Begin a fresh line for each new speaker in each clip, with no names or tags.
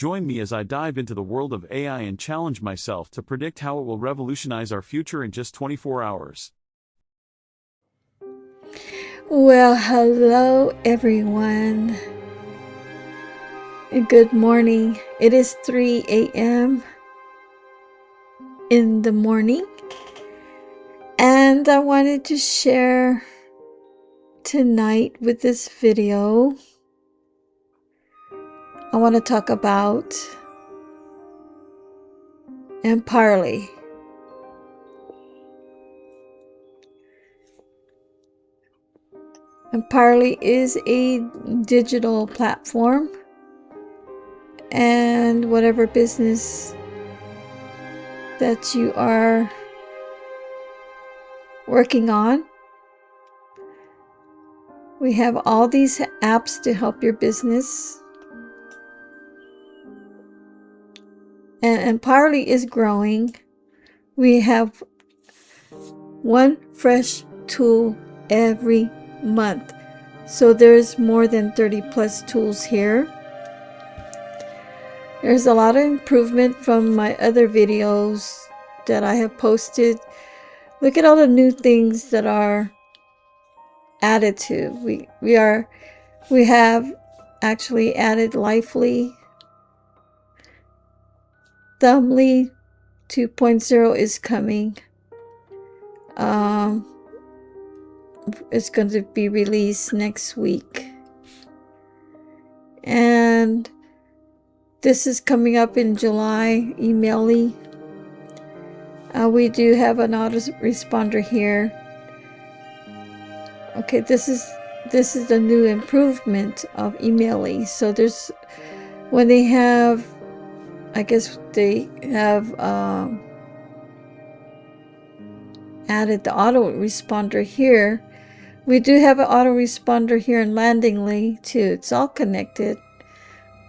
Join me as I dive into the world of AI and challenge myself to predict how it will revolutionize our future in just 24 hours.
Well, hello everyone. Good morning. It is 3 a.m. in the morning, and I wanted to share tonight with this video. I want to talk about Empowerly. Empowerly is a digital platform, and whatever business that you are working on, we have all these apps to help your business. And Empowerly is growing. We have one fresh tool every month. So there's more than 30 plus tools here. There's a lot of improvement from my other videos that I have posted. Look at all the new things that are added to. We have actually added Lively. Thumbly 2.0 is coming. It's going to be released next week. And this is coming up in July, Emaily. We do have an autoresponder here. Okay, this is the new improvement of Emaily. So there's, when they have, I guess they have added the autoresponder here. We do have an autoresponder here in Landingly too. It's all connected.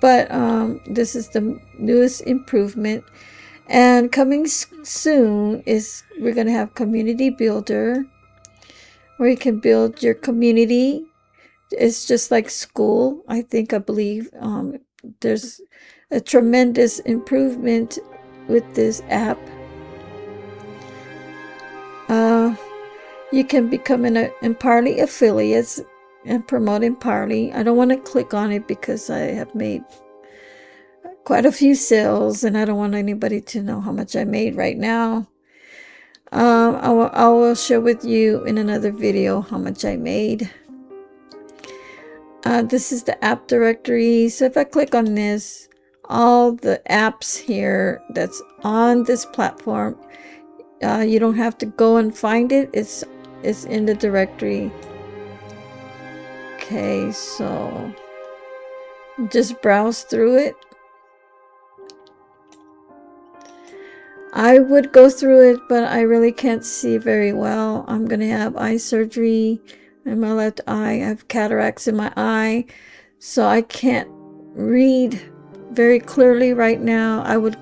But this is the newest improvement. And coming soon is we're going to have Community Builder, where you can build your community. It's just like school. I believe there's a tremendous improvement with this app. You can become an Empowerly affiliate and promote Empowerly. I don't want to click on it because I have made quite a few sales and I don't want anybody to know how much I made right now. I will share with you in another video how much I made. This is the app directory. So if I click on this, all the apps here that's on this platform, you don't have to go and find it. It's in the directory. Okay, so just browse through it. I would go through it, but I really can't see very well. I'm going to have eye surgery in my left eye. I have cataracts in my eye, so I can't read very clearly right now. I would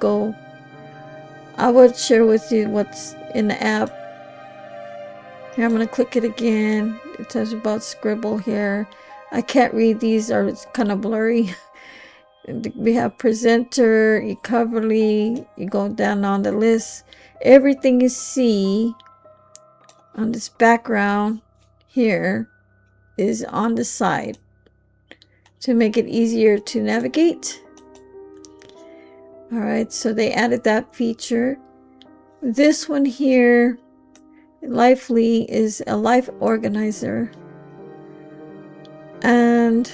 share with you what's in the app. Here, I'm going to click it again. It tells about Scribble here. I can't read these, or it's kind of blurry. We have Presenter, Ecoverly. You go down on the list. Everything you see on this background here is on the side to make it easier to navigate. All right, so they added that feature. This one here, Lively, is a life organizer. And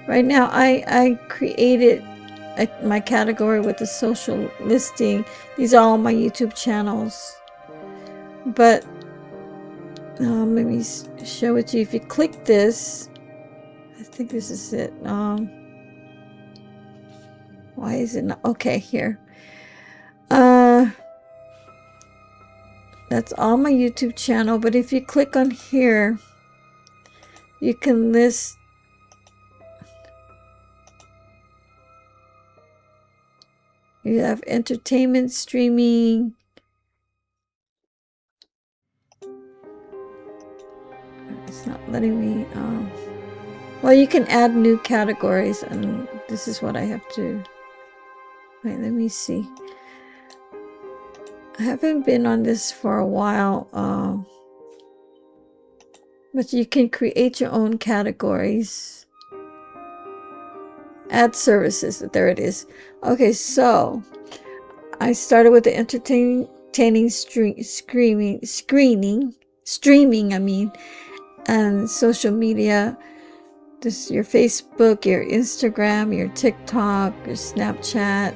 right now I created my category with the social listing. These are all my YouTube channels. But let me show it to you. If you click this, I think this is it. Why is it not? Okay, here. That's all my YouTube channel. But if you click on here, you can list you have entertainment, streaming. It's not letting me well, you can add new categories, and this is what I have to, wait, let me see. I haven't been on this for a while, but you can create your own categories. Add services, there it is. Okay, so I started with the entertaining streaming, and social media. This is your Facebook, your Instagram, your TikTok, your Snapchat,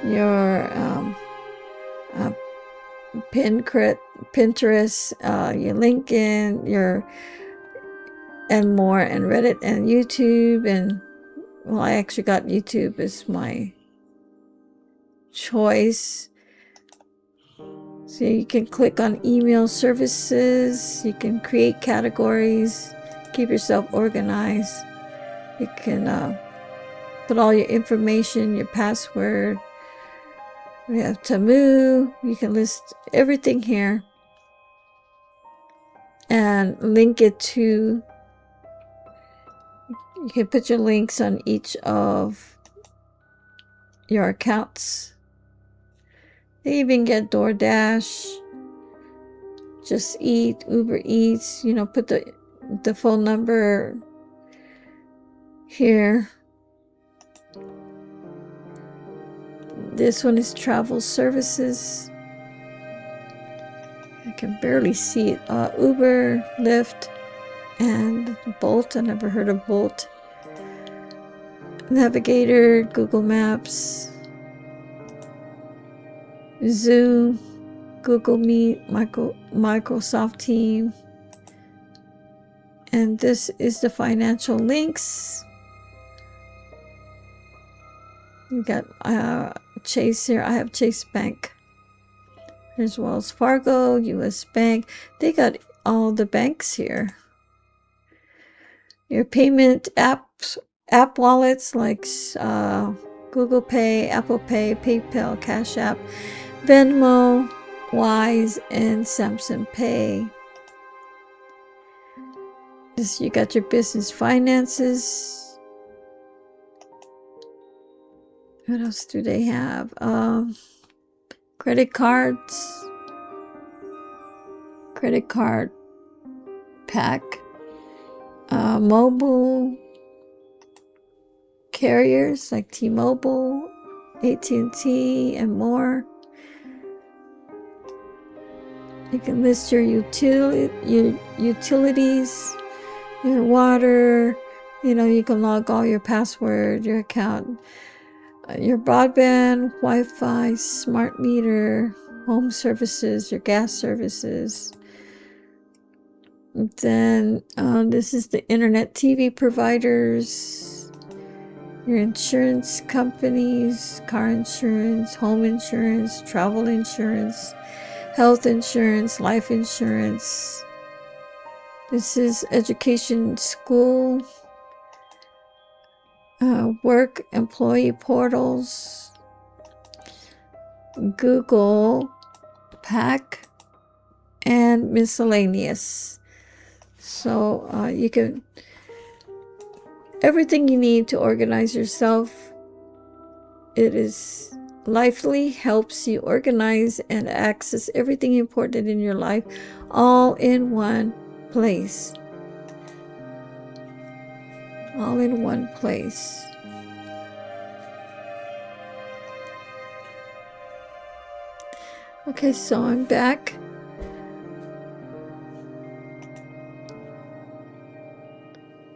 your Pinterest, your LinkedIn, and more, and Reddit and YouTube. And well, I actually got YouTube as my choice. So you can click on email services, you can create categories, keep yourself organized. You can put all your information, your password. We have Tamu. You can list everything here and link it to, you can put your links on each of your accounts. They even get DoorDash, Just Eat, Uber Eats. Put the phone number here. This one is travel services. I can barely see it. Uber, Lyft, and Bolt. I never heard of Bolt. Navigator, Google Maps, Zoom, Google Meet, Microsoft Team. And this is the financial links. You got Chase here. I have Chase Bank. There's Wells Fargo, US Bank. They got all the banks here. Your payment app wallets like Google Pay, Apple Pay, PayPal, Cash App, Venmo, Wise, and Samsung Pay. You got your business finances. What else do they have? Credit cards, credit card pack, mobile carriers like T-Mobile, AT&T, and more. You can list your utilities, your water. You can log all your password, your account, your broadband, Wi-Fi, smart meter, home services, your gas services. Then this is the internet TV providers, your insurance companies, car insurance, home insurance, travel insurance, health insurance, life insurance. This is education, school, work, employee portals, Google, PAC, and miscellaneous. So you can, everything you need to organize yourself. It is Lively helps you organize and access everything important in your life all in one place. All in one place. Okay, so I'm back.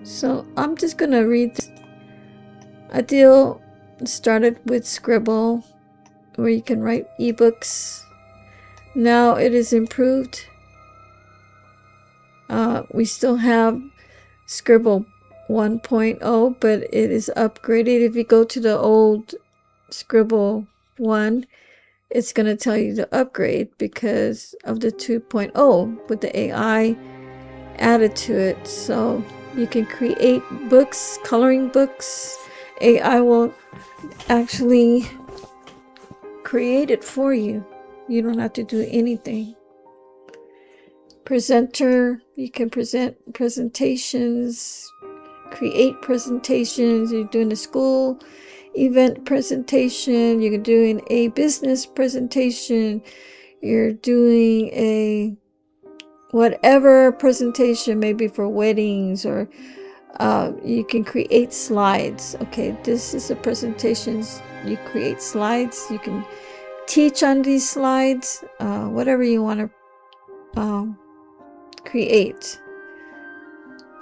So I'm just going to read this. A deal started with Scribble, where you can write ebooks. Now it is improved. We still have Scribble 1.0, but it is upgraded. If you go to the old Scribble 1, it's going to tell you to upgrade because of the 2.0 with the AI added to it. So you can create books, coloring books. AI will actually create it for you. You don't have to do anything. Presenter, you can present presentations, create presentations. You're doing a school event presentation. You're doing a business presentation. You're doing a whatever presentation, maybe for weddings, or you can create slides. Okay, this is a presentation. You create slides. You can teach on these slides, whatever you want to create.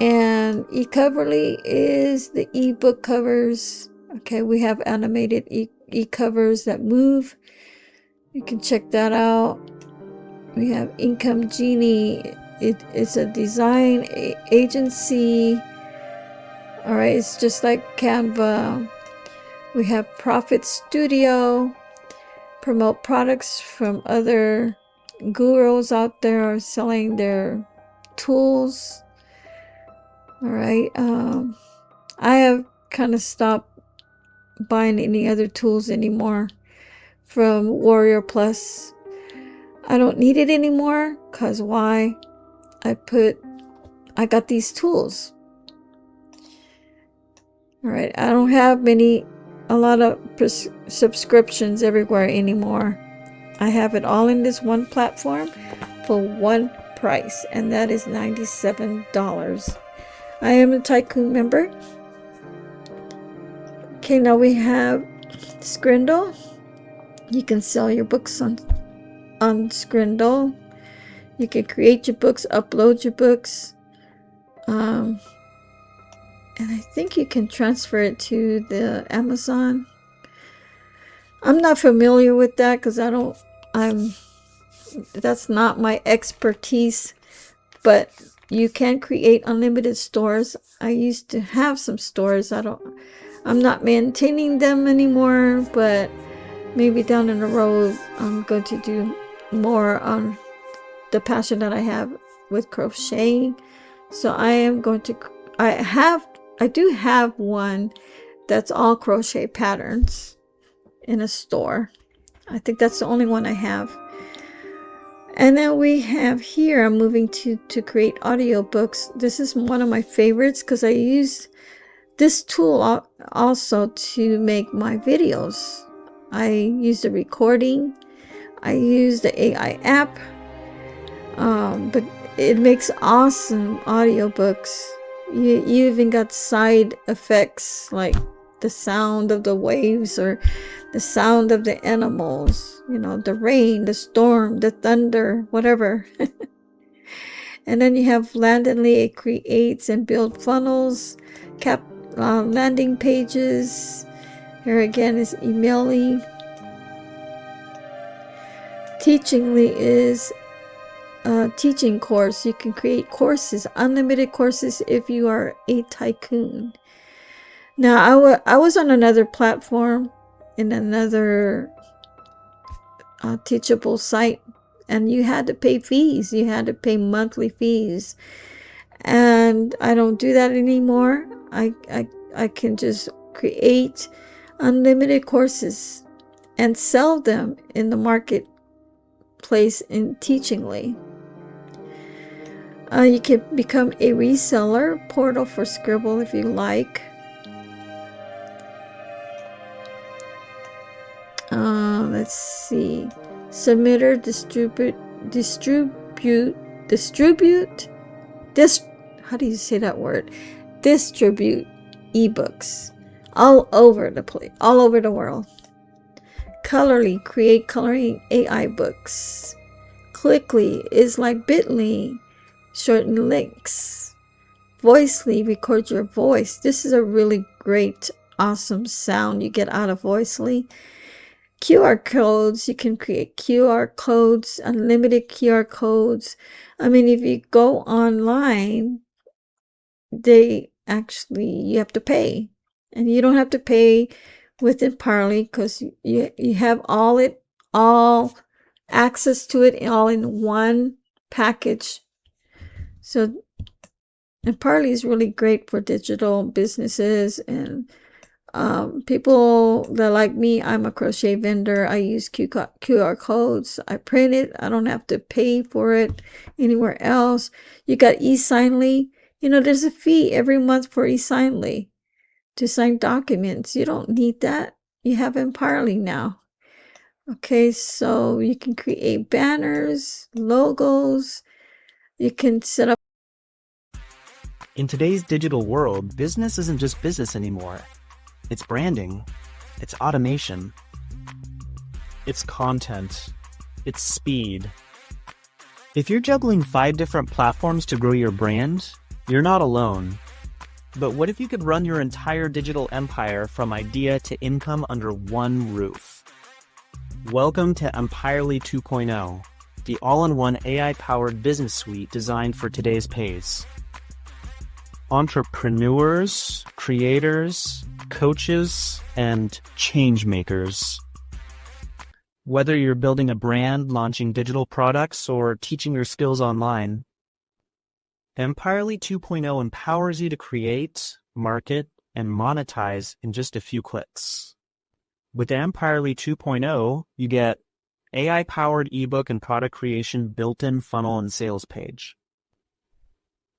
And eCoverly is the ebook covers. Okay, we have animated e-covers that move. You can check that out. We have Income Genie. It's a design agency. All right, it's just like Canva. We have Profit Studio. Promote products from other gurus out there selling their tools. All right. I have kind of stopped buying any other tools anymore from Warrior Plus. I don't need it anymore, because why? I got these tools. All right. I don't have a lot of subscriptions everywhere anymore. I have it all in this one platform for one price, and that is $97. I am a Tycoon member. Okay, now we have Scrindle. You can sell your books on Scrindle. You can create your books, upload your books, and I think you can transfer it to the Amazon. I'm not familiar with that because that's not my expertise, but you can create unlimited stores. I used to have some stores. I'm not maintaining them anymore, but maybe down in the road I'm going to do more on the passion that I have with crocheting. So I do have one that's all crochet patterns in a store. I think that's the only one I have. And then we have here, I'm moving to create audiobooks. This is one of my favorites because I use this tool also to make my videos. I use the recording. I use the AI app. But it makes awesome audiobooks. You even got side effects like the sound of the waves or the sound of the animals, the rain, the storm, the thunder, whatever. And then you have Landonly. It creates and builds funnels, landing pages. Here again is Emailing. Teachingly is a teaching course. You can create courses, unlimited courses, if you are a tycoon. Now, I was on another platform in another teachable site, and you had to pay fees. You had to pay monthly fees, and I don't do that anymore. I can just create unlimited courses and sell them in the marketplace in Teachingly. You can become a reseller portal for Scribble if you like. Let's see. Submitter, how do you say that word? Distribute ebooks all over the place, all over the world. Colorly, create coloring AI books. Clickly is like Bitly, shorten links. Voicely, record your voice. This is a really great, awesome sound you get out of Voicely. QR codes, you can create QR codes, unlimited QR codes. I mean, if you go online, you have to pay. And you don't have to pay within Parley because you have all access to it all in one package. So, and Parley is really great for digital businesses and people that like me. I'm a crochet vendor. I use QR codes. I print it. I don't have to pay for it anywhere else. You got eSignly. There's a fee every month for eSignly to sign documents. You don't need that. You have Empowerly now. Okay, so you can create banners, logos. You can set up.
In today's digital world, business isn't just business anymore. It's branding, it's automation, it's content, it's speed. If you're juggling 5 different platforms to grow your brand, you're not alone. But what if you could run your entire digital empire from idea to income under one roof? Welcome to Empirely 2.0, the all-in-one AI-powered business suite designed for today's pace. Entrepreneurs, creators, coaches, and change makers. Whether you're building a brand, launching digital products, or teaching your skills online, Empirely 2.0 empowers you to create, market, and monetize in just a few clicks. With Empirely 2.0, you get AI-powered ebook and product creation built-in funnel and sales page.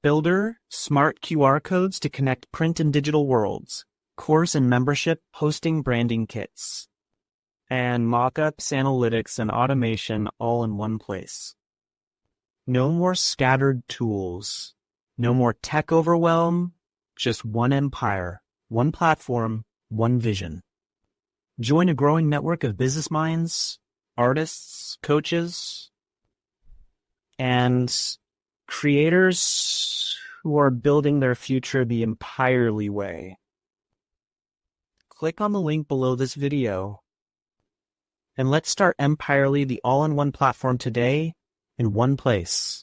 Builder, smart QR codes to connect print and digital worlds, course and membership hosting branding kits, and mockups, analytics, and automation all in one place. No more scattered tools, no more tech overwhelm, just one empire, one platform, one vision. Join a growing network of business minds, artists, coaches, and creators who are building their future the Empirely way. Click on the link below this video, and let's start Empirely, the all-in-one platform today in one place.